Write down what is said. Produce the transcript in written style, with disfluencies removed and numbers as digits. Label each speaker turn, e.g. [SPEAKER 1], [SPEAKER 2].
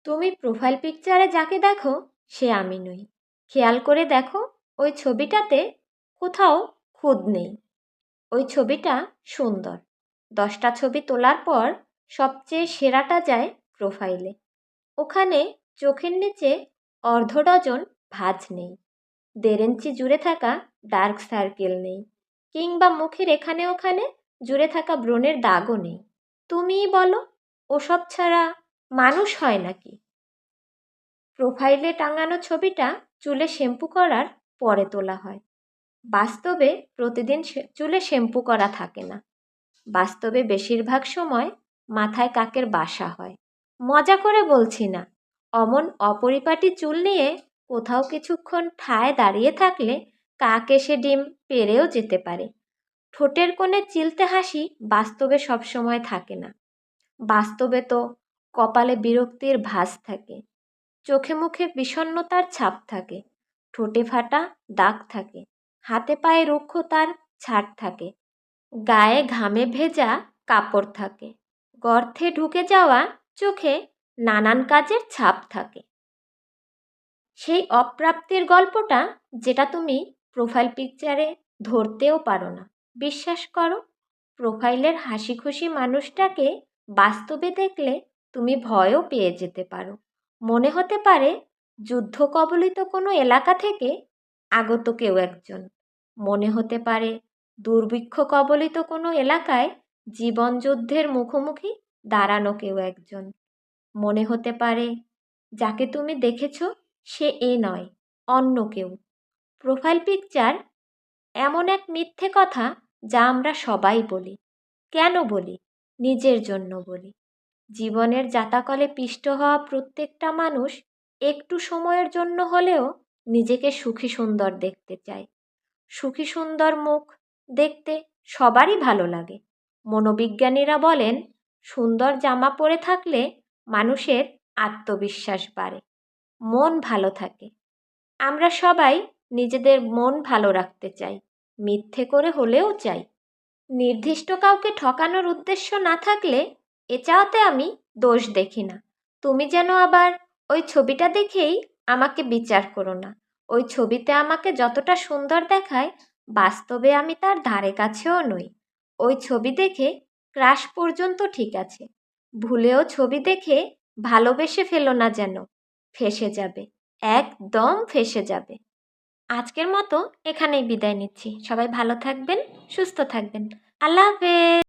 [SPEAKER 1] তুমি প্রোফাইল পিকচারে যাকে দেখো সে আমি নই। খেয়াল করে দেখো, ওই ছবিটাতে কোথাও খুঁত নেই। ওই ছবিটা সুন্দর। 10টা ছবি তোলার পর সবচেয়ে সেরাটা যায় প্রোফাইলে। ওখানে চোখের নিচে অর্ধ ডজন ভাঁজ নেই, 1.5 ইঞ্চি জুড়ে থাকা ডার্ক সার্কেল নেই, কিংবা মুখের এখানে ওখানে জুড়ে থাকা ব্রণের দাগও নেই। তুমিই বলো, ওসব ছাড়া মানুষ হয় নাকি? প্রোফাইলে টাঙানো ছবিটা চুলে শ্যাম্পু করার পরে তোলা হয়। বাস্তবে প্রতিদিন চুলে শ্যাম্পু করা থাকে না। বাস্তবে বেশিরভাগ সময় মাথায় কাকের বাসা হয়। মজা করে বলছি না। অমন অপরিপাটি চুল নিয়ে কোথাও কিছুক্ষণ ঠায় দাঁড়িয়ে থাকলে কাক এসে ডিম পেড়েও যেতে পারে। ঠোঁটের কোণে চিলতে হাসি বাস্তবে সবসময় থাকে না। বাস্তবে তো কপালে বিরক্তির ভাঁজ থাকে, চোখে মুখে বিষণ্ণতার ছাপ থাকে, ঠোঁটে ফাটা দাগ থাকে, হাতে পায়ে রুক্ষতার ছাট থাকে, গায়ে ঘামে ভেজা কাপড় থাকে, গর্তে ঢুকে যাওয়া চোখে নানান কাজের ছাপ থাকে। সেই অপ্রাপ্তির গল্পটা যেটা তুমি প্রোফাইল পিকচারে ধরতেও পারো না। বিশ্বাস করো, প্রোফাইলের হাসি খুশি মানুষটাকে বাস্তবে দেখলে তুমি ভয়ও পেয়ে যেতে পারো। মনে হতে পারে যুদ্ধ কবলিত কোনো এলাকা থেকে আগত কেউ একজন। মনে হতে পারে দুর্ভিক্ষ কবলিত কোনো এলাকায় জীবন যুদ্ধের মুখোমুখি দাঁড়ানো কেউ একজন। মনে হতে পারে যাকে তুমি দেখেছ সে এ নয়, অন্য কেউ। প্রোফাইল পিকচার এমন এক মিথ্যে কথা যা আমরা সবাই বলি। কেন বলি? নিজের জন্য বলি। জীবনের জাতাকলে পিষ্ট হওয়া প্রত্যেকটা মানুষ একটু সময়ের জন্য হলেও নিজেকে সুখী সুন্দর দেখতে চায়। সুখী সুন্দর মুখ দেখতে সবারই ভালো লাগে। মনোবিজ্ঞানীরা বলেন, সুন্দর জামা পরে থাকলে মানুষের আত্মবিশ্বাস বাড়ে, মন ভালো থাকে। আমরা সবাই নিজেদের মন ভালো রাখতে চাই, মিথ্যে করে হলেও চাই। নির্দিষ্ট কাউকে ঠকানোর উদ্দেশ্য না থাকলে এ চাওয়াতে আমি দোষ দেখি না। তুমি যেন আবার ওই ছবিটা দেখেই আমাকে বিচার করো না। ওই ছবিতে আমাকে যতটা সুন্দর দেখায়, বাস্তবে আমি তার ধারে কাছেও নই। ওই ছবি দেখে ক্রাশ পর্যন্ত ঠিক আছে, ভুলেও ছবি দেখে ভালোবেসে ফেলো না, যেন ফেঁসে যাবে, একদম ফেঁসে যাবে। আজকের মতো এখানেই বিদায় নিচ্ছি। সবাই ভালো থাকবেন, সুস্থ থাকবেন। আল্লাহ হাফেজ।